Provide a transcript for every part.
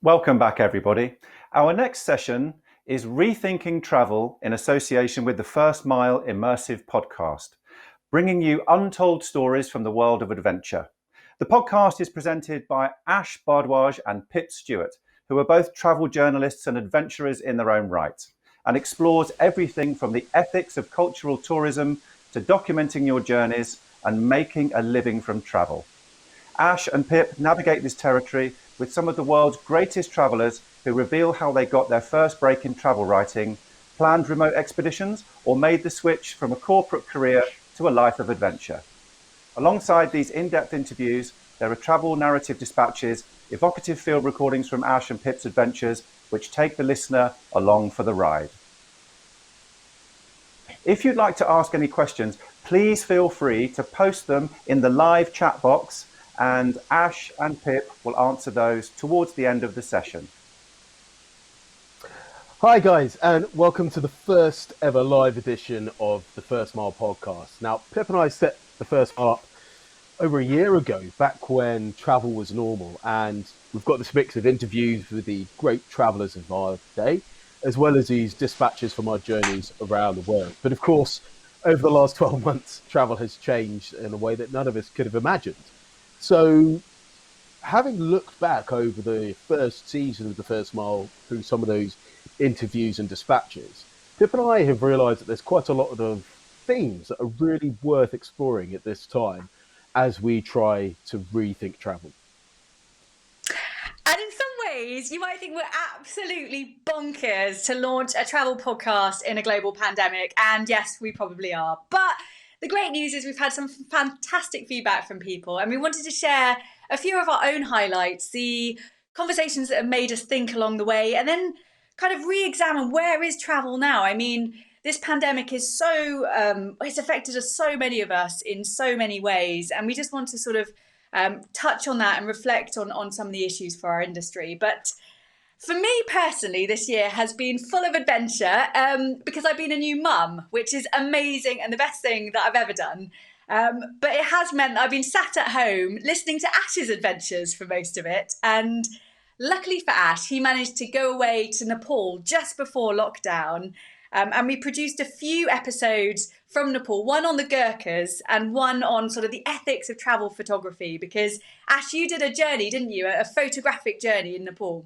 Welcome back, everybody. Our next session is Rethinking Travel in association with the First Mile Immersive podcast, bringing you untold stories from the world of adventure. The podcast is presented by Ash, Bhardwaj and Pip Stewart, who are both travel journalists and adventurers in their own right, and explores everything from the ethics of cultural tourism to documenting your journeys and making a living from travel. Ash and Pip navigate this territory with some of the world's greatest travellers who reveal how they got their first break in travel writing, planned remote expeditions, or made the switch from a corporate career to a life of adventure. Alongside these in-depth interviews, there are travel narrative dispatches, evocative field recordings from Ash and Pip's adventures, which take the listener along for the ride. If you'd like to ask any questions, please feel free to post them in the live chat box, and Ash and Pip will answer those towards the end of the session. Hi guys, and welcome to the first ever live edition of the First Mile podcast. Now, Pip and I set the First Mile up over a year ago, back when travel was normal, and we've got this mix of interviews with the great travellers of our day, as well as these dispatches from our journeys around the world. But of course, over the last 12 months, travel has changed in a way that none of us could have imagined. So, having looked back over the first season of the First Mile through some of those interviews and dispatches, Pip and I have realised that there's quite a lot of themes that are really worth exploring at this time as we try to rethink travel. And in some ways, you might think we're absolutely bonkers to launch a travel podcast in a global pandemic. And yes, we probably are. But the great news is we've had some fantastic feedback from people, and we wanted to share a few of our own highlights, the conversations that have made us think along the way, and then kind of re-examine where is travel now. I mean, this pandemic is it's affected so many of us in so many ways, and we just want to sort of touch on that and reflect on some of the issues for our industry. But for me personally, this year has been full of adventure because I've been a new mum, which is amazing and the best thing that I've ever done. But it has meant that I've been sat at home listening to Ash's adventures for most of it. And luckily for Ash, he managed to go away to Nepal just before lockdown. And we produced a few episodes from Nepal, one on the Gurkhas and one on sort of the ethics of travel photography. Because Ash, you did a journey, didn't you? A photographic journey in Nepal.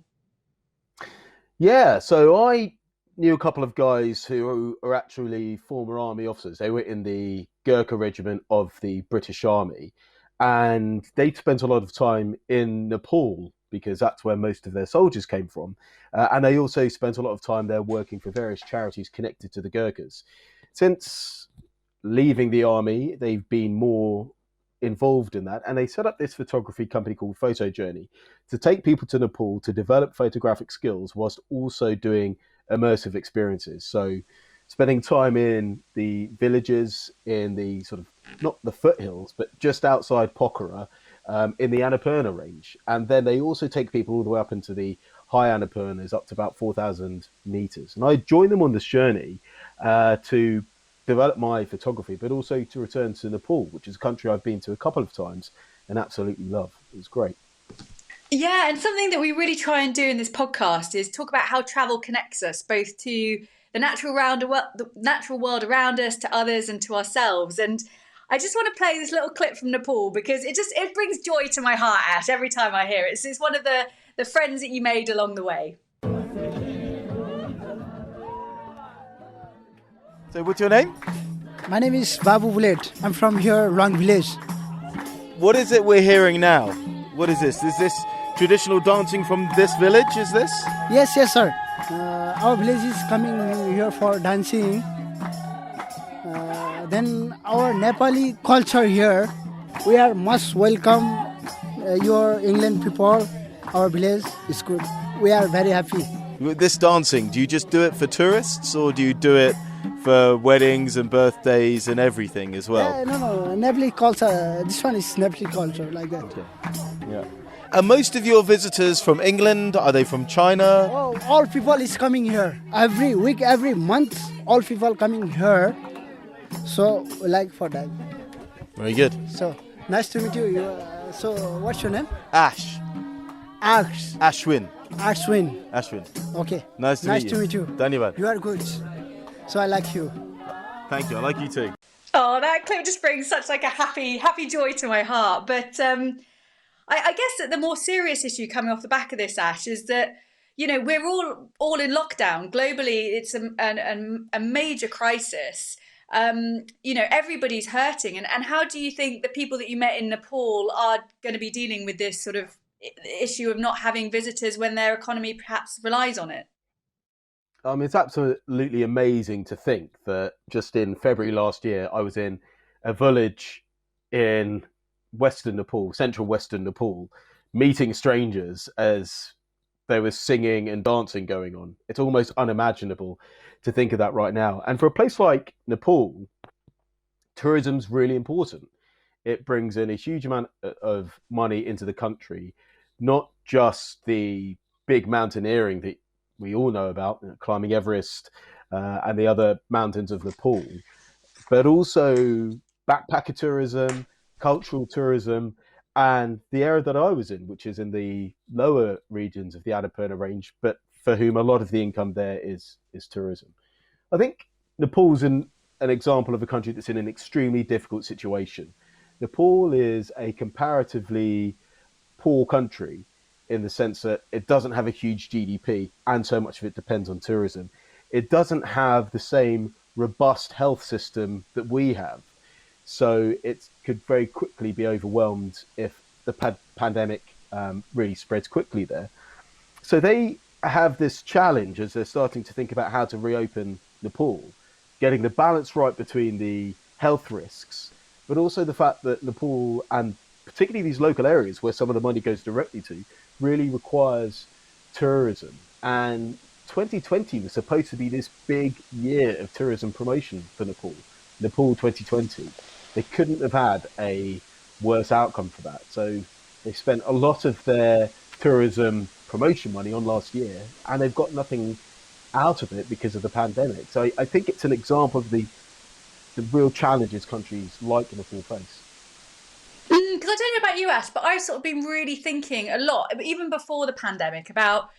Yeah, so I knew a couple of guys who are actually former army officers. They were in the Gurkha regiment of the British Army, and they spent a lot of time in Nepal because that's where most of their soldiers came from. And they also spent a lot of time there working for various charities connected to the Gurkhas. Since leaving the army, they've been more involved in that, and they set up this photography company called Photo Journey to take people to Nepal to develop photographic skills whilst also doing immersive experiences. So spending time in the villages, in the sort of, not the foothills, but just outside Pokhara, in the Annapurna range. And then they also take people all the way up into the high Annapurnas, up to about 4,000 meters. And I joined them on this journey to develop my photography, but also to return to Nepal, which is a country I've been to a couple of times and absolutely love. It was great. Yeah, and something that we really try and do in this podcast is talk about how travel connects us, both to the natural world around us, to others, and to ourselves. And I just want to play this little clip from Nepal because it brings joy to my heart, Ash, every time I hear it. It's one of the friends that you made along the way. So what's your name? My name is Babu Bullet. I'm from here, Long Village. What is it we're hearing now? What is this? Is this traditional dancing from this village, is this? Yes, sir. Our village is coming here for dancing. Then our Nepali culture here, we are most welcome your England people. Our village is good. We are very happy. With this dancing, do you just do it for tourists or do you do it for weddings and birthdays and everything as well? No. Nepali culture. This one is Nepali culture, like that. Okay. Yeah. Are most of your visitors from England? Are they from China? Oh, all people is coming here. Every week, every month, all people coming here. So, like for that. Very good. So, nice to meet you. So, what's your name? Ash. Ash. Ashwin. Ashwin. Ashwin. Okay. Nice to meet you. you. Dhanyavad. You are good. So I like you. Thank you. I like you too. Oh, that clip just brings such like a happy joy to my heart. But I guess that the more serious issue coming off the back of this, Ash, is that we're all in lockdown globally. It's a major crisis. Everybody's hurting, and how do you think the people that you met in Nepal are going to be dealing with this sort of issue of not having visitors when their economy perhaps relies on it? It's absolutely amazing to think that just in February last year, I was in a village in Western Nepal, central Western Nepal, meeting strangers as there was singing and dancing going on. It's almost unimaginable to think of that right now. And for a place like Nepal, tourism's really important. It brings in a huge amount of money into the country, not just the big mountaineering that we all know about, climbing Everest and the other mountains of Nepal, but also backpacker tourism, cultural tourism, and the area that I was in, which is in the lower regions of the Annapurna range, but for whom a lot of the income there is tourism. I think Nepal's an example of a country that's in an extremely difficult situation. Nepal is a comparatively poor country in the sense that it doesn't have a huge GDP and so much of it depends on tourism. It doesn't have the same robust health system that we have. So it could very quickly be overwhelmed if the pandemic really spreads quickly there. So they have this challenge as they're starting to think about how to reopen Nepal, getting the balance right between the health risks, but also the fact that Nepal, and particularly these local areas where some of the money goes directly to, really requires tourism. And 2020 was supposed to be this big year of tourism promotion for Nepal. Nepal 2020. They couldn't have had a worse outcome for that. So they spent a lot of their tourism promotion money on last year, and they've got nothing out of it because of the pandemic. So I think it's an example of the real challenges countries like Nepal face. Because I don't know about you, Ash, but I've sort of been really thinking a lot, even before the pandemic, about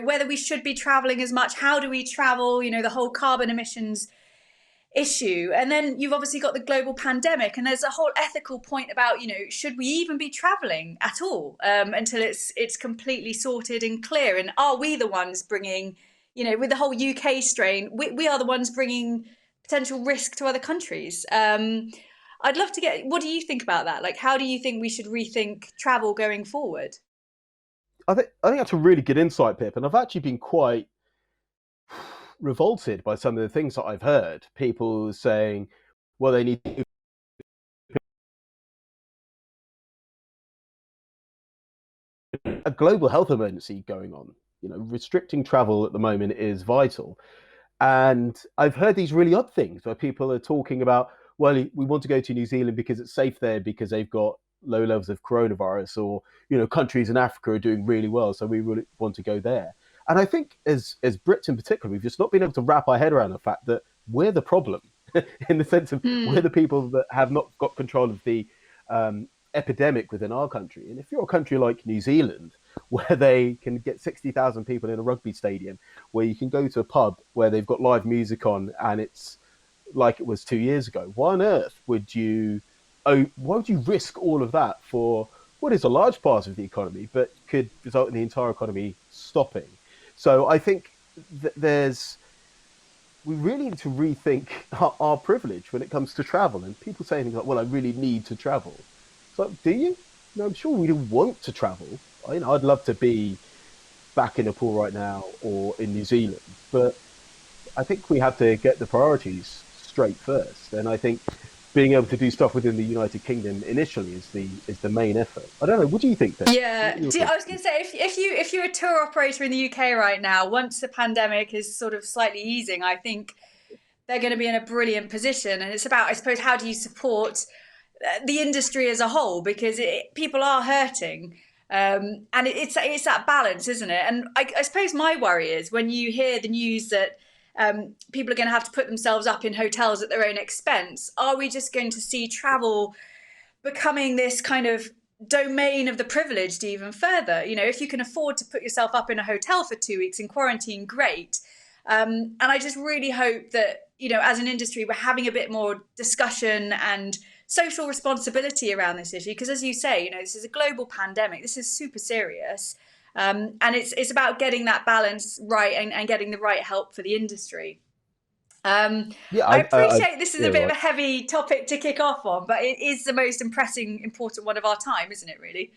whether we should be traveling as much. How do we travel? The whole carbon emissions issue. And then you've obviously got the global pandemic, and there's a whole ethical point about should we even be traveling at all until it's completely sorted and clear? And are we the ones bringing, with the whole UK strain, we are the ones bringing potential risk to other countries? I'd love to get, what do you think about that? Like, how do you think we should rethink travel going forward? I think that's a really good insight, Pip, and I've actually been quite revolted by some of the things that I've heard. People saying, well, they need a global health emergency going on. Restricting travel at the moment is vital. And I've heard these really odd things where people are talking about, well, we want to go to New Zealand because it's safe there because they've got low levels of coronavirus, or countries in Africa are doing really well, so we really want to go there. And I think as Brits in particular, we've just not been able to wrap our head around the fact that we're the problem in the sense of we're the people that have not got control of the epidemic within our country. And if you're a country like New Zealand, where they can get 60,000 people in a rugby stadium, where you can go to a pub where they've got live music on and it's like it was 2 years ago, why on earth would you risk all of that for what is a large part of the economy, but could result in the entire economy stopping? So I think we really need to rethink our privilege when it comes to travel. And people saying things like, well, I really need to travel. So do you? I'm sure we want to travel. I'd love to be back in Nepal right now or in New Zealand, but I think we have to get the priorities straight first. And I think being able to do stuff within the United Kingdom initially is the main effort. I don't know. What do you think, Ben? Yeah, I was going to say, if you're a tour operator in the UK right now, once the pandemic is sort of slightly easing, I think they're going to be in a brilliant position. And it's about, I suppose, how do you support the industry as a whole, because people are hurting. And it's that balance, isn't it? And I suppose my worry is when you hear the news that people are going to have to put themselves up in hotels at their own expense. Are we just going to see travel becoming this kind of domain of the privileged even further. You know, if you can afford to put yourself up in a hotel for 2 weeks in quarantine, great. And I just really hope that, you know, as an industry, we're having a bit more discussion and social responsibility around this issue. Because as you say, you know, this is a global pandemic. This is super serious. And it's about getting that balance right and getting the right help for the industry. I appreciate this is a bit of a heavy topic to kick off on, but it is the most important one of our time, isn't it, really?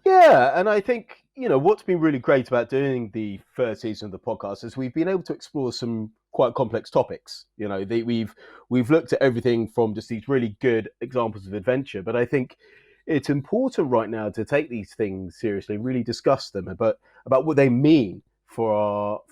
Yeah, and I think, you know, what's been really great about doing the first season of the podcast is we've been able to explore some quite complex topics. You know, we've looked at everything from just these really good examples of adventure, but I think it's important right now to take these things seriously, really discuss them about what they mean for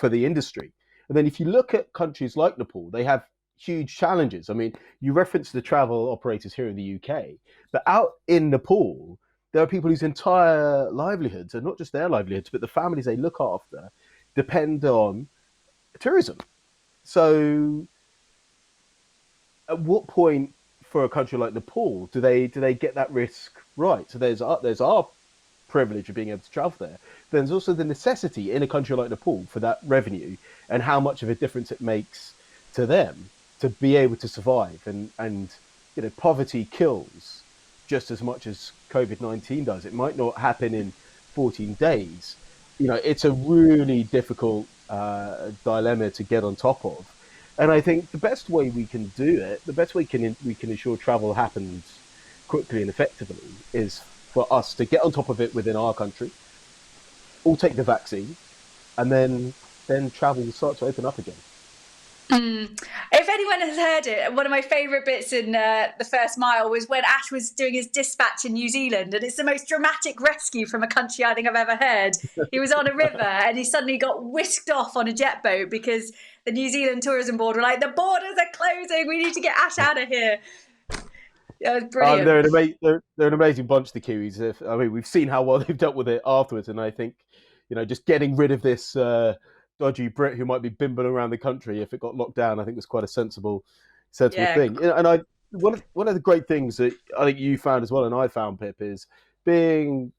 the industry. And then if you look at countries like Nepal, they have huge challenges. I mean, you referenced the travel operators here in the UK, but out in Nepal, there are people whose entire livelihoods, and not just their livelihoods, but the families they look after, depend on tourism. So at what point for a country like Nepal do they get that risk right? So there's our privilege of being able to travel there. There's also the necessity in a country like Nepal for that revenue and how much of a difference it makes to them to be able to survive. And you know, poverty kills just as much as COVID-19 does. It might not happen in 14 days. You know, it's a really difficult dilemma to get on top of. And I think the best way we can do it, the best way we can ensure travel happens quickly and effectively is for us to get on top of it within our country, all take the vaccine, and then travel will start to open up again. If anyone has heard it, one of my favourite bits in The First Mile was when Ash was doing his dispatch in New Zealand, and it's the most dramatic rescue from a country I think I've ever heard. He was on a river and he suddenly got whisked off on a jet boat because the New Zealand Tourism Board were like, the borders are closing, we need to get Ash out of here. It was brilliant. They're an amazing bunch, the Kiwis. I mean, we've seen how well they've dealt with it afterwards, and I think, you know, just getting rid of this dodgy Brit who might be bimbling around the country if it got locked down, I think was quite a sensible thing. And one of the great things that I think you found as well, and I found, Pip, is being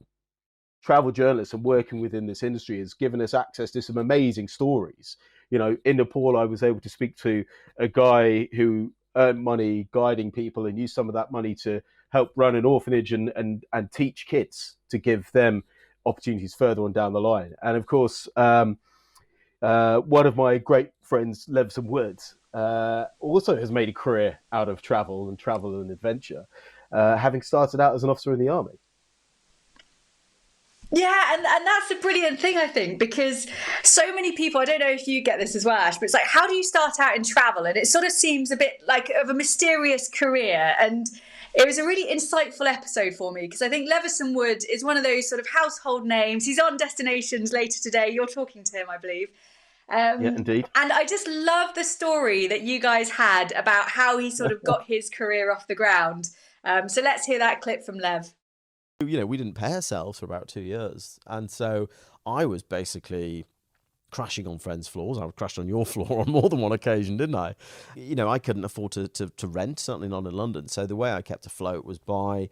travel journalists and working within this industry has given us access to some amazing stories. You know, in Nepal, I was able to speak to a guy who earned money guiding people and used some of that money to help run an orphanage and teach kids to give them opportunities further on down the line. And of course, one of my great friends, Levison Woods, also has made a career out of travel and adventure, having started out as an officer in the army. Yeah, and that's a brilliant thing, I think, because so many people, I don't know if you get this as well, Ash, but it's like, how do you start out in travel? And it sort of seems a bit like of a mysterious career. And it was a really insightful episode for me because I think Levison Wood is one of those sort of household names. He's on Destinations later today. You're talking to him, I believe. Yeah, indeed. And I just love the story that you guys had about how he sort of got his career off the ground. So let's hear that clip from Lev. You know, we didn't pay ourselves for about 2 years. And so I was basically crashing on friends' floors. I crashed on your floor on more than one occasion, didn't I? You know, I couldn't afford to rent, certainly not in London. So the way I kept afloat was by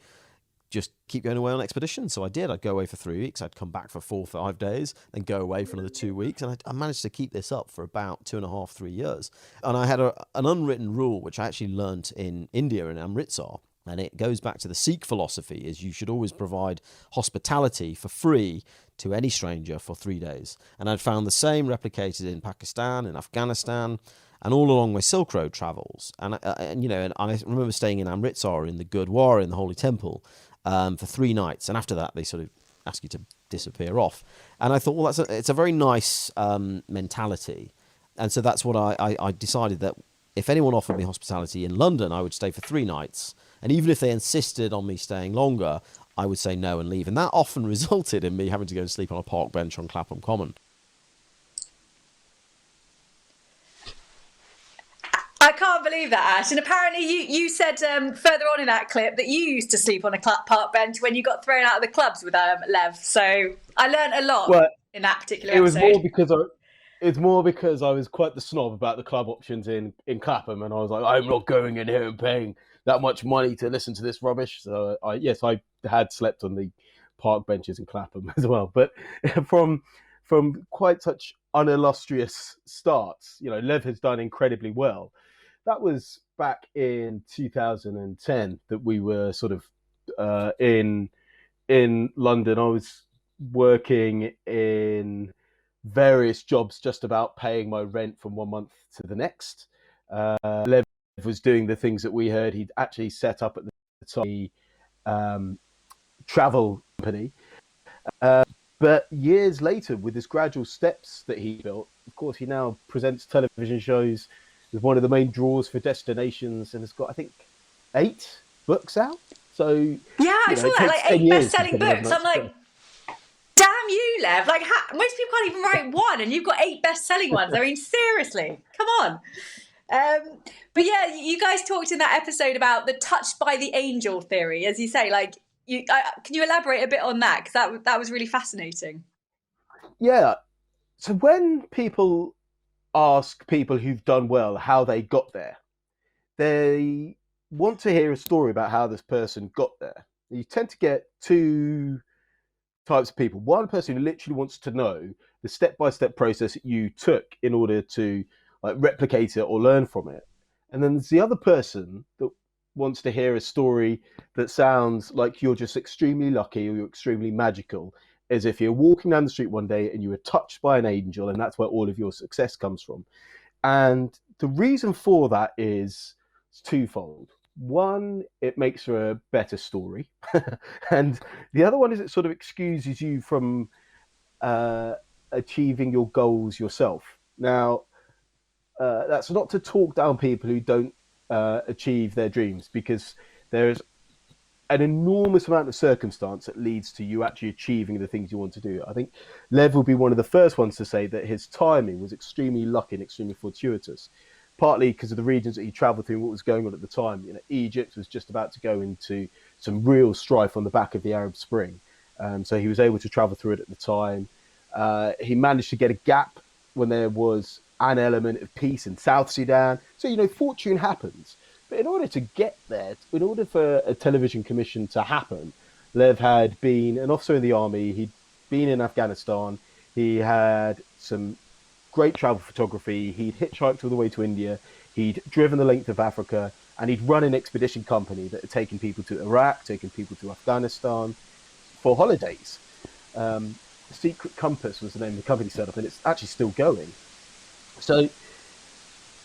just keep going away on expeditions. So I did. I'd go away for 3 weeks. I'd come back for 4 or 5 days, then go away for another 2 weeks. And I managed to keep this up for about 2.5, 3 years. And I had an unwritten rule, which I actually learnt in India, in Amritsar. And it goes back to the Sikh philosophy, is you should always provide hospitality for free to any stranger for 3 days. And I'd found the same replicated in Pakistan, in Afghanistan, and all along my Silk Road travels. And you know, and I remember staying in Amritsar in the Gurdwara, in the Holy Temple, for 3 nights. And after that, they sort of ask you to disappear off. And I thought, well, it's a very nice mentality. And so that's what I decided, that if anyone offered me hospitality in London, I would stay for 3 nights. And even if they insisted on me staying longer, I would say no and leave. And that often resulted in me having to go and sleep on a park bench on Clapham Common. I can't believe that, Ash. And apparently you said further on in that clip that you used to sleep on a park bench when you got thrown out of the clubs with Lev. So I learned a lot in that particular episode. It's more because I was quite the snob about the club options in Clapham, and I was like, I'm not going in here and paying that much money to listen to this rubbish. So I had slept on the park benches in Clapham as well. But from quite such unillustrious starts, Lev has done incredibly well. That was back in 2010 that we were sort of in London. I was working in various jobs, just about paying my rent from one month to the next. Lev was doing the things that we heard. He'd actually set up at the time travel company. But years later, with his gradual steps that he built, of course, he now presents television shows with one of the main draws for destinations, and has got, I think, 8 books out. So yeah, I saw that, like 8 best-selling books. I'm like, damn you, Lev! Like, most people can't even write one, and you've got 8 best-selling ones. I mean, seriously, come on. But yeah, you guys talked in that episode about the touched by the angel theory, as you say. Like, can you elaborate a bit on that? Because that was really fascinating. Yeah. So when people ask people who've done well how they got there, they want to hear a story about how this person got there. You tend to get 2 types of people. One person who literally wants to know the step-by-step process that you took in order to replicate it or learn from it. And then there's the other person that wants to hear a story that sounds like you're just extremely lucky or you're extremely magical, as if you're walking down the street one day and you were touched by an angel, and that's where all of your success comes from. And the reason for that is twofold. One, it makes for a better story. And the other one is it sort of excuses you from achieving your goals yourself. Now, that's not to talk down people who don't achieve their dreams, because there's an enormous amount of circumstance that leads to you actually achieving the things you want to do. I think Lev will be one of the first ones to say that his timing was extremely lucky and extremely fortuitous, partly because of the regions that he traveled through and what was going on at the time. Egypt was just about to go into some real strife on the back of the Arab Spring. So he was able to travel through it at the time. He managed to get a gap when there was an element of peace in South Sudan. So, fortune happens. But in order to get there, in order for a television commission to happen, Lev had been an officer in the army. He'd been in Afghanistan. He had some great travel photography. He'd hitchhiked all the way to India. He'd driven the length of Africa, and he'd run an expedition company that had taken people to Iraq, taken people to Afghanistan for holidays. Secret Compass was the name of the company set up, and it's actually still going. So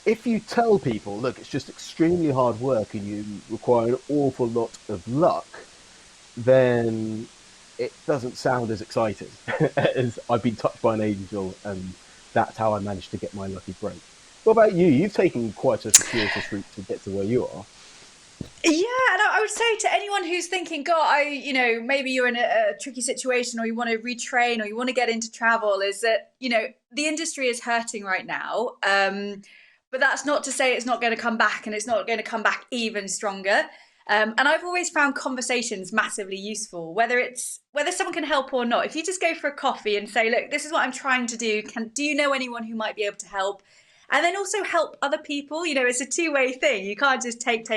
if you tell people, look, it's just extremely hard work and you require an awful lot of luck, then it doesn't sound as exciting as I've been touched by an angel and that's how I managed to get my lucky break. What about you? You've taken quite a circuitous route to get to where you are. Yeah, and I would say to anyone who's thinking, God, maybe you're in a tricky situation, or you want to retrain, or you want to get into travel, is that, the industry is hurting right now. But that's not to say it's not going to come back, and it's not going to come back even stronger. And I've always found conversations massively useful, whether someone can help or not. If you just go for a coffee and say, look, this is what I'm trying to do. Do you know anyone who might be able to help? And then also help other people. It's a two-way thing. You can't just take.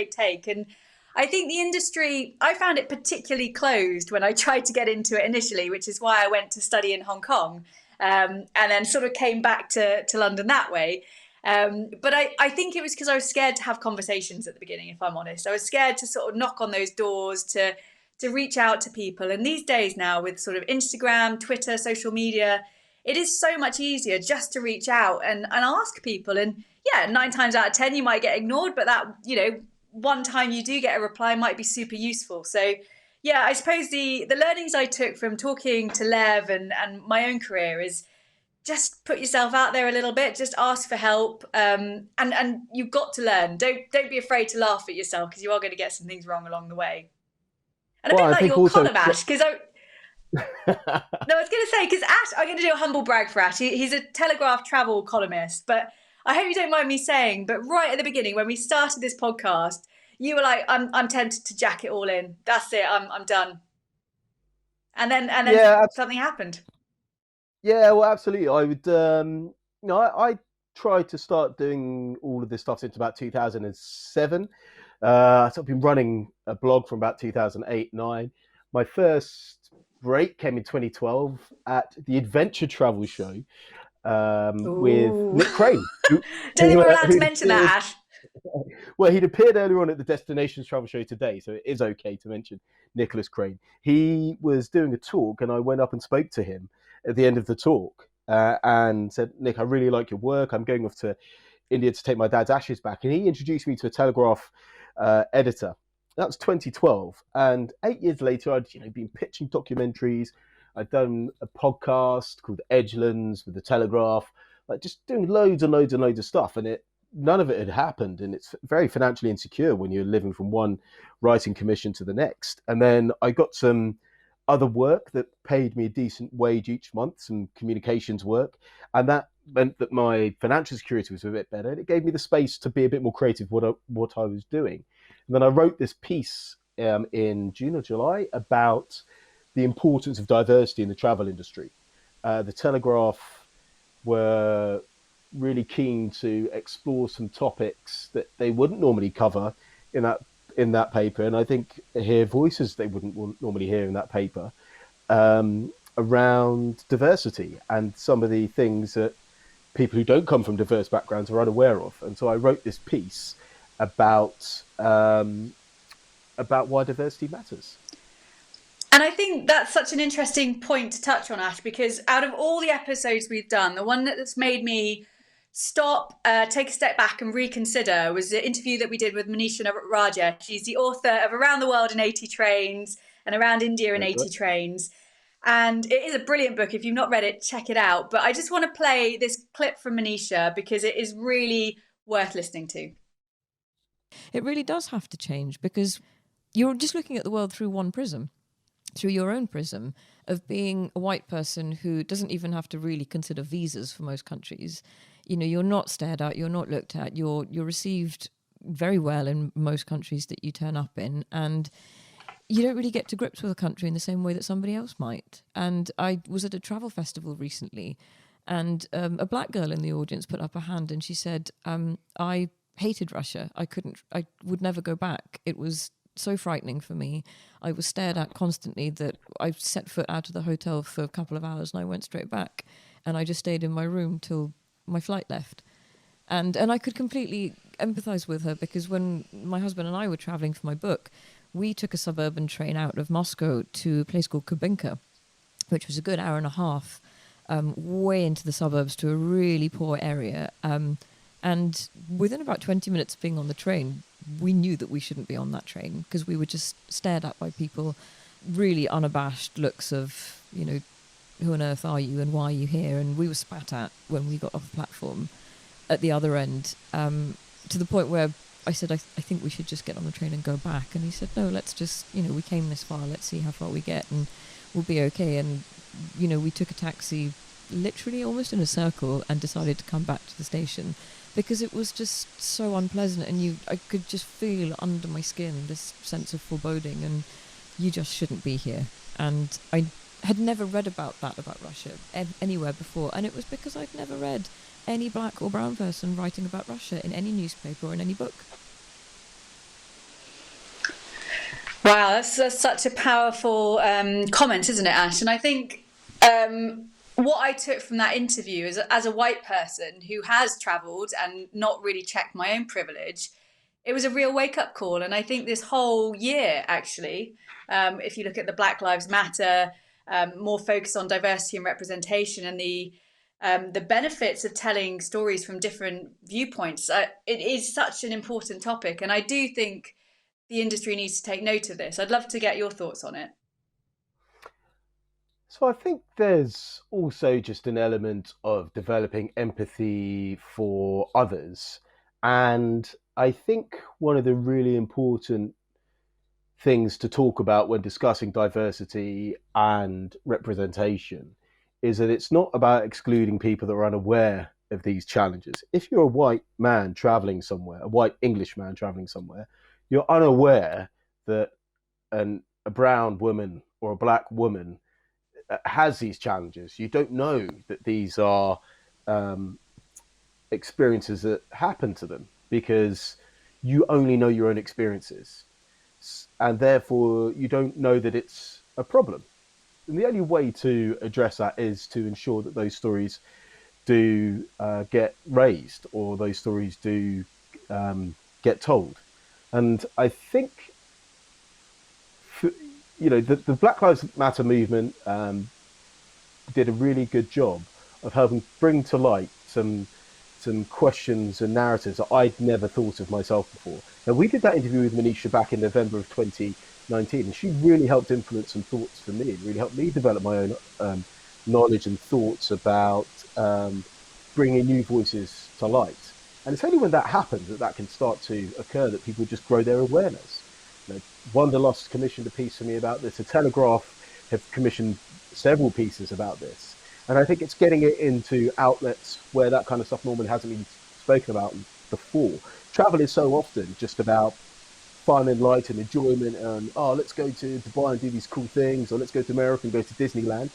And I think the industry, I found it particularly closed when I tried to get into it initially, which is why I went to study in Hong Kong, and then sort of came back to London that way. But I think it was because I was scared to have conversations at the beginning, if I'm honest. I was scared to sort of knock on those doors, to reach out to people. And these days now, with sort of Instagram, Twitter, social media, it is so much easier just to reach out and ask people. And yeah, 9 times out of 10, you might get ignored, but that, one time you do get a reply might be super useful. So yeah, I suppose the learnings I took from talking to Lev and my own career is just put yourself out there a little bit, just ask for help. And you've got to learn. Don't be afraid to laugh at yourself, because you are going to get some things wrong along the way. And a bit like your column, Ash, because no, I was going to say, because Ash, I'm going to do a humble brag for Ash. He's a Telegraph travel columnist, but I hope you don't mind me saying, but right at the beginning, when we started this podcast, you were like, I'm tempted to jack it all in. That's it. I'm done. And then something happened. Yeah, well, absolutely. I would, I tried to start doing all of this stuff since about 2007. So I've been running a blog from about 2008-9. My first break came in 2012 at the Adventure Travel Show with Ooh. Nick Crane. Don't think we're allowed to mention that, Ash. Well, he'd appeared earlier on at the Destinations Travel Show today, so it is okay to mention Nicholas Crane. He was doing a talk, and I went up and spoke to him at the end of the talk and said, Nick, I really like your work. I'm going off to India to take my dad's ashes back. And he introduced me to a Telegraph editor. That was 2012. And 8 years later, I'd been pitching documentaries. I'd done a podcast called Edgelands with the Telegraph, like just doing loads and loads and loads of stuff. And none of it had happened. And it's very financially insecure when you're living from one writing commission to the next. And then I got some other work that paid me a decent wage each month, some communications work. And that meant that my financial security was a bit better. And it gave me the space to be a bit more creative what I was doing. And then I wrote this piece in June or July about the importance of diversity in the travel industry. The Telegraph were really keen to explore some topics that they wouldn't normally cover in that paper, and I think hear voices they wouldn't normally hear in that paper around diversity and some of the things that people who don't come from diverse backgrounds are unaware of. And so I wrote this piece about why diversity matters. And I think that's such an interesting point to touch on, Ash, because out of all the episodes we've done, the one that's made me stop, take a step back and reconsider was the interview that we did with Manisha Raja. She's the author of Around the World in 80 Trains and Around India in 80 Trains. And it is a brilliant book. If you've not read it, check it out. But I just want to play this clip from Manisha because it is really worth listening to. It really does have to change because you're just looking at the world through one prism, through your own prism of being a white person who doesn't even have to really consider visas for most countries. You know, you're not stared at, you're not looked at, you're received very well in most countries that you turn up in, and you don't really get to grips with a country in the same way that somebody else might. And I was at a travel festival recently, and a black girl in the audience put up a hand and she said, I hated Russia. I would never go back. It was so frightening for me. I was stared at constantly that I set foot out of the hotel for a couple of hours and I went straight back. And I just stayed in my room till my flight left. And I could completely empathize with her because when my husband and I were traveling for my book, we took a suburban train out of Moscow to a place called Kubinka, which was a good hour and a half way into the suburbs to a really poor area. And within about 20 minutes of being on the train, we knew that we shouldn't be on that train because we were just stared at by people, really unabashed looks of, you know, who on earth are you and why are you here? And we were spat at when we got off the platform at the other end, to the point where I said, I think we should just get on the train and go back. And he said, no, let's just, you know, we came this far, let's see how far we get and we'll be okay. And, you know, we took a taxi literally almost in a circle and decided to come back to the station because it was just so unpleasant and I could just feel under my skin this sense of foreboding and you just shouldn't be here. And I had never read about Russia anywhere before, and it was because I'd never read any black or brown person writing about Russia in any newspaper or in any book. Wow, that's such a powerful comment, isn't it, Ash? And I think what I took from that interview is, as a white person who has travelled and not really checked my own privilege, it was a real wake-up call. And I think this whole year, actually, if you look at the Black Lives Matter, more focus on diversity and representation and the benefits of telling stories from different viewpoints, it is such an important topic. And I do think the industry needs to take note of this. I'd love to get your thoughts on it. So I think there's also just an element of developing empathy for others. And I think one of the really important things to talk about when discussing diversity and representation is that it's not about excluding people that are unaware of these challenges. If you're a white man traveling somewhere, a white English man traveling somewhere, you're unaware that a brown woman or a black woman has these challenges. You don't know that these are experiences that happen to them because you only know your own experiences, and therefore you don't know that it's a problem. And the only way to address that is to ensure that those stories do get raised, or those stories do get told. And I think, the Black Lives Matter movement did a really good job of helping bring to light some questions and narratives that I'd never thought of myself before. Now, we did that interview with Manisha back in November of 2019, and she really helped influence some thoughts for me. It really helped me develop my own knowledge and thoughts about bringing new voices to light. And it's only when that happens that can start to occur, that people just grow their awareness. Wanderlust commissioned a piece for me about this. The Telegraph have commissioned several pieces about this. And I think it's getting it into outlets where that kind of stuff normally hasn't been spoken about before. Travel is so often just about fun and light and enjoyment, and let's go to Dubai and do these cool things, or let's go to America and go to Disneyland.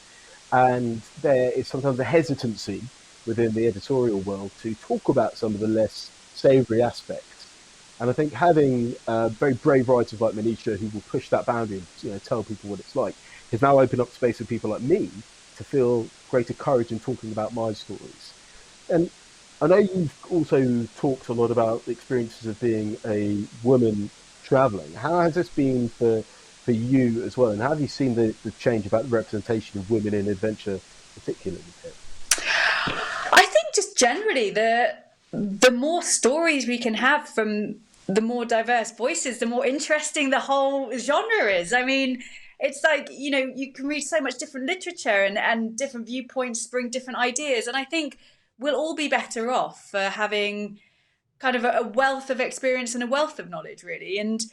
And there is sometimes a hesitancy within the editorial world to talk about some of the less savoury aspects. And I think having very brave writers like Manisha, who will push that boundary and tell people what it's like, has now opened up space for people like me to feel greater courage in talking about my stories. And I know you've also talked a lot about the experiences of being a woman travelling. How has this been for you as well? And how have you seen the change about the representation of women in adventure, particularly? I think just generally the more stories we can have from the more diverse voices, the more interesting the whole genre is. I mean, it's like, you can read so much different literature, and different viewpoints bring different ideas. And I think we'll all be better off for having kind of a wealth of experience and a wealth of knowledge, really. And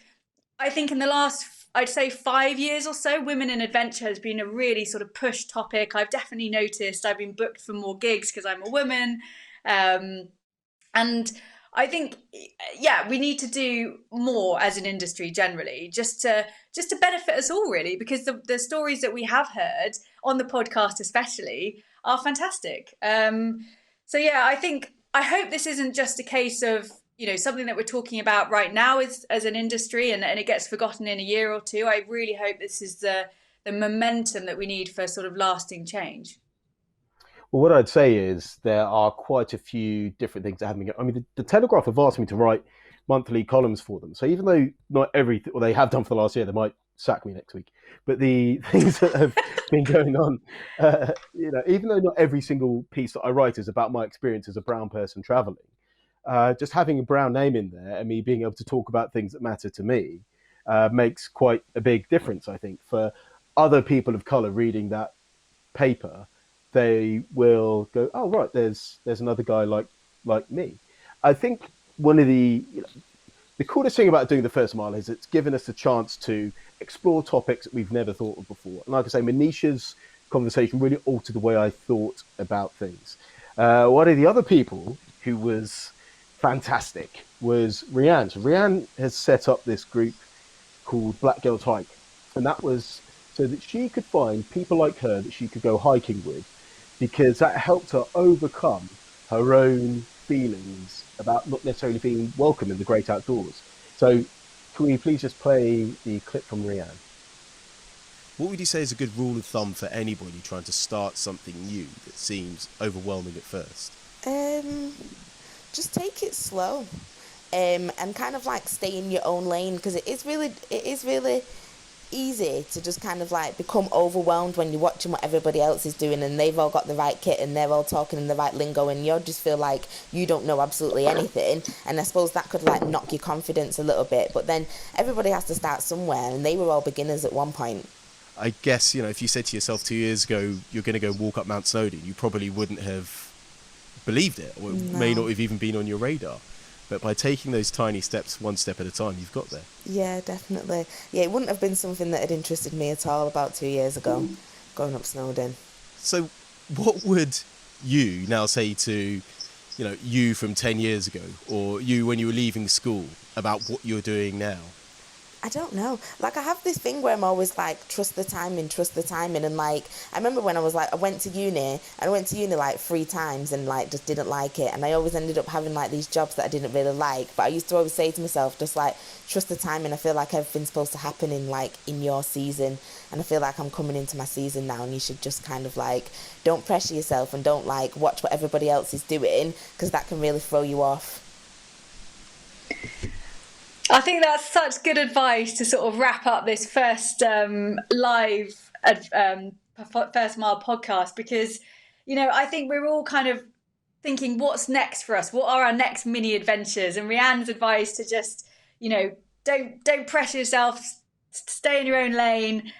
I think in the last, I'd say 5 years or so, women in adventure has been a really sort of push topic. I've definitely noticed I've been booked for more gigs because I'm a woman. And I think, we need to do more as an industry generally, just to benefit us all, really, because the stories that we have heard on the podcast especially are fantastic. I hope this isn't just a case of, something that we're talking about right now as an industry, and it gets forgotten in a year or two. I really hope this is the momentum that we need for sort of lasting change. Well, what I'd say is there are quite a few different things happening. I mean, the Telegraph have asked me to write monthly columns for them. So even though not everything, or they have done for the last year, they might sack me next week. But the things that have been going on, even though not every single piece that I write is about my experience as a brown person traveling, just having a brown name in there and me being able to talk about things that matter to me makes quite a big difference, I think, for other people of color reading that paper. They will go, oh right, there's another guy like me. I think one of the coolest thing about doing the First Mile is it's given us a chance to explore topics that we've never thought of before. And like I say, Manisha's conversation really altered the way I thought about things. One of the other people who was fantastic was Rianne. So Rianne has set up this group called Black Girls Hike, and that was so that she could find people like her that she could go hiking with, because that helped her overcome her own feelings about not necessarily being welcome in the great outdoors. So can we please just play the clip from Rianne? What would you say is a good rule of thumb for anybody trying to start something new that seems overwhelming at first? Just take it slow, and kind of like stay in your own lane, because it is really easy to just kind of like become overwhelmed when you're watching what everybody else is doing, and they've all got the right kit and they're all talking in the right lingo, and you just feel like you don't know absolutely anything. And I suppose that could like knock your confidence a little bit, but then everybody has to start somewhere, and they were all beginners at one point. I guess, if you said to yourself 2 years ago you're going to go walk up Mount Snowdon, you probably wouldn't have believed it, or it may not have even been on your radar. But by taking those tiny steps, one step at a time, you've got there. Yeah, definitely. Yeah, it wouldn't have been something that had interested me at all about 2 years ago, going up Snowdon. So what would you now say to, you from 10 years ago, or you when you were leaving school, about what you're doing now? I don't know. Like, I have this thing where I'm always like, trust the timing, trust the timing. And like, I remember when I was like, I went to uni like 3 times and like just didn't like it. And I always ended up having like these jobs that I didn't really like. But I used to always say to myself, just like, trust the timing. I feel like everything's supposed to happen in your season. And I feel like I'm coming into my season now, and you should just kind of like, don't pressure yourself and don't like watch what everybody else is doing, because that can really throw you off. I think that's such good advice to sort of wrap up this first live First Mile podcast, because, you know, I think we're all kind of thinking, what's next for us? What are our next mini adventures? And Rianne's advice to just, you know, don't pressure yourself, stay in your own lane,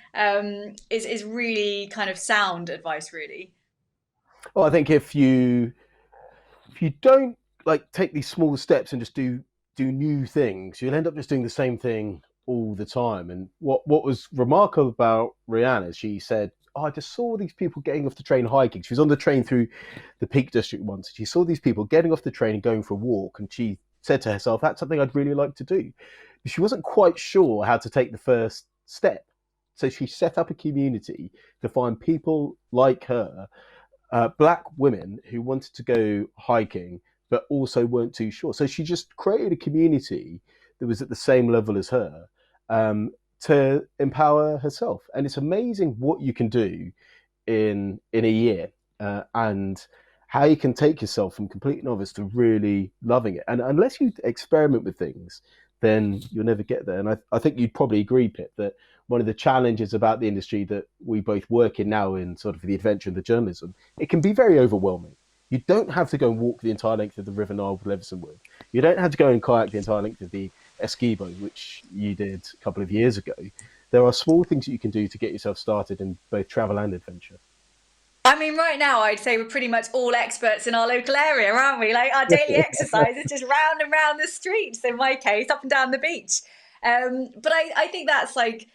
is really kind of sound advice, really. Well, I think if you don't like take these small steps and just do new things, you'll end up just doing the same thing all the time. And what was remarkable about Rihanna is she said, oh, I just saw these people getting off the train hiking. She was on the train through the Peak District once. She saw these people getting off the train and going for a walk. And she said to herself, that's something I'd really like to do. But she wasn't quite sure how to take the first step. So she set up a community to find people like her, black women who wanted to go hiking but also weren't too sure. So she just created a community that was at the same level as her, to empower herself. And it's amazing what you can do in a year, and how you can take yourself from complete novice to really loving it. And unless you experiment with things, then you'll never get there. And I think you'd probably agree, Pip, that one of the challenges about the industry that we both work in now, in sort of the adventure and the journalism, it can be very overwhelming. You don't have to go and walk the entire length of the River Nile with Leveson. You don't have to go and kayak the entire length of the Esquibo, which you did a couple of years ago. There are small things that you can do to get yourself started in both travel and adventure. I mean, right now, I'd say we're pretty much all experts in our local area, aren't we? Like, our daily exercise is just round and round the streets, in my case, up and down the beach. But I think that's like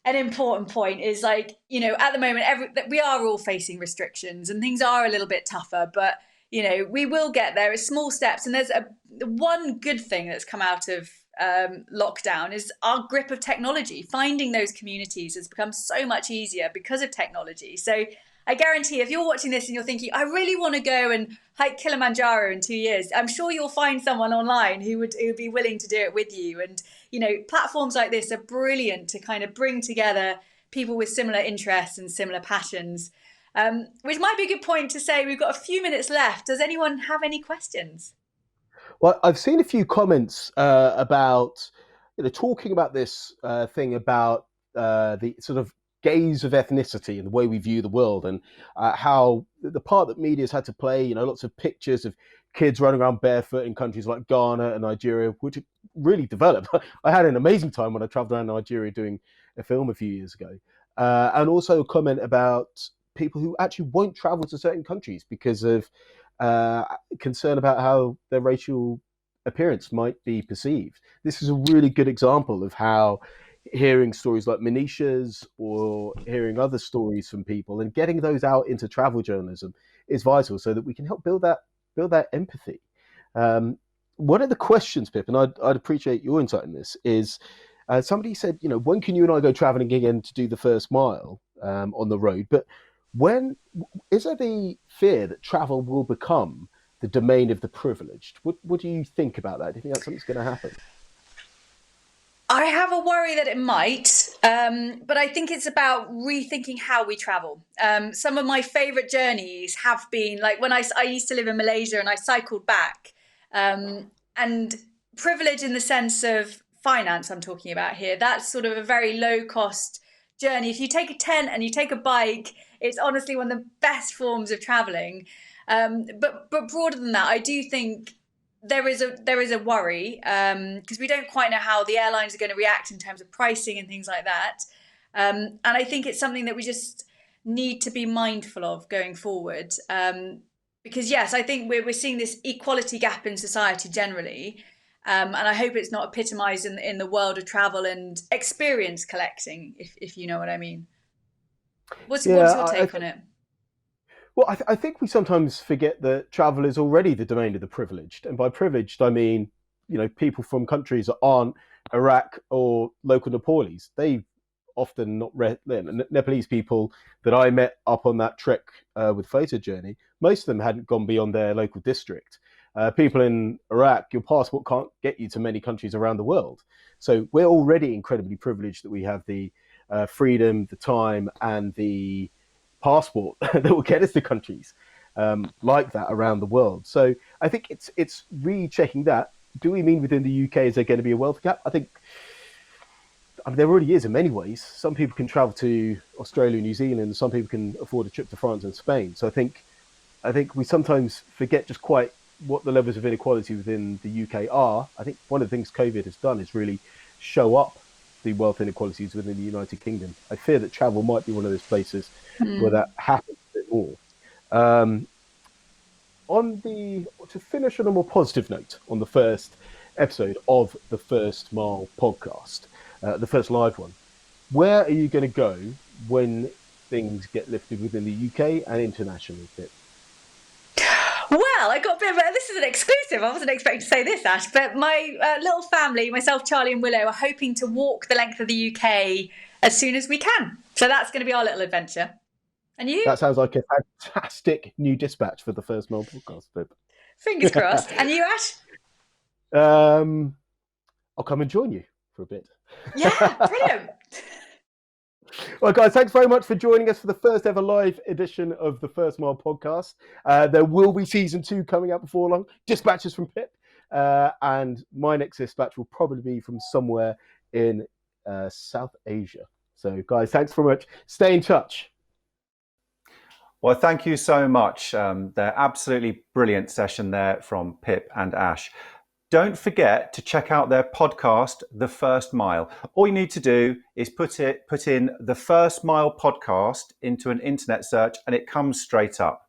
an important point, is like, you know, at the moment, we are all facing restrictions and things are a little bit tougher, but, you know, we will get there. It's small steps. And there's one good thing that's come out of lockdown is our grip of technology. Finding those communities has become so much easier because of technology. So I guarantee if you're watching this and you're thinking, I really want to go and hike Kilimanjaro in 2 years, I'm sure you'll find someone online who would be willing to do it with you. And, you know, platforms like this are brilliant to kind of bring together people with similar interests and similar passions, which might be a good point to say we've got a few minutes left. Does anyone have any questions? Well, I've seen a few comments about, you know, talking about this thing about the sort of gaze of ethnicity and the way we view the world, and how the part that media's had to play. You know, lots of pictures of kids running around barefoot in countries like Ghana and Nigeria, which really developed. I had an amazing time when I traveled around Nigeria doing a film a few years ago. And also a comment about people who actually won't travel to certain countries because of concern about how their racial appearance might be perceived. This is a really good example of how hearing stories like Manisha's or hearing other stories from people and getting those out into travel journalism is vital, so that we can help build that empathy. One of the questions, Pip, and I'd appreciate your insight in this, is somebody said, you know, when can you and I go traveling again to do the first mile on the road? But when is there the fear that travel will become the domain of the privileged? What do you think about that? Do you think that's something that's going to happen? I have a worry that it might, but I think it's about rethinking how we travel. Some of my favourite journeys have been like when I used to live in Malaysia and I cycled back, and privilege in the sense of finance I'm talking about here. That's sort of a very low cost journey. If you take a tent and you take a bike, it's honestly one of the best forms of travelling. But broader than that, I do think there is a worry, because we don't quite know how the airlines are going to react in terms of pricing and things like that. And I think it's something that we just need to be mindful of going forward. Because yes, I think we're seeing this equality gap in society generally. And I hope it's not epitomised in the world of travel and experience collecting, if you know what I mean. What's your take on it? Well, I think we sometimes forget that travel is already the domain of the privileged. And by privileged, I mean, you know, people from countries that aren't Iraq or local Nepalis. They've often not Nepalese people that I met up on that trek with Photo Journey. Most of them hadn't gone beyond their local district. People in Iraq, your passport can't get you to many countries around the world. So we're already incredibly privileged that we have the freedom, the time, and the passport that will get us to countries like that around the world. So I think it's rechecking that. Do we mean within the UK is there going to be a wealth gap? I mean, there already is in many ways. Some people can travel to Australia, New Zealand. Some people can afford a trip to France and Spain. So I think we sometimes forget just quite what the levels of inequality within the UK are. I think one of the things COVID has done is really show up the wealth inequalities within the United Kingdom. I fear that travel might be one of those places where that happens a bit more. To finish on a more positive note on the first episode of the First Mile podcast, the first live one, where are you going to go when things get lifted within the UK and internationally? Well, I got a bit of this is an exclusive. I wasn't expecting to say this, Ash, but my little family, myself, Charlie and Willow, are hoping to walk the length of the UK as soon as we can. So that's going to be our little adventure. And you? That sounds like a fantastic new dispatch for the First Mile podcast, Pip. Fingers crossed. And you, Ash? I'll come and join you for a bit. Yeah, brilliant. Well, guys, thanks very much for joining us for the first ever live edition of the First Mile podcast. There will be season 2 coming out before long. Dispatches from Pip. And my next dispatch will probably be from somewhere in South Asia. So, guys, thanks very much. Stay in touch. Well, thank you so much. They're absolutely brilliant session there from Pip and Ash. Don't forget to check out their podcast, The First Mile. All you need to do is put in The First Mile podcast into an internet search and it comes straight up.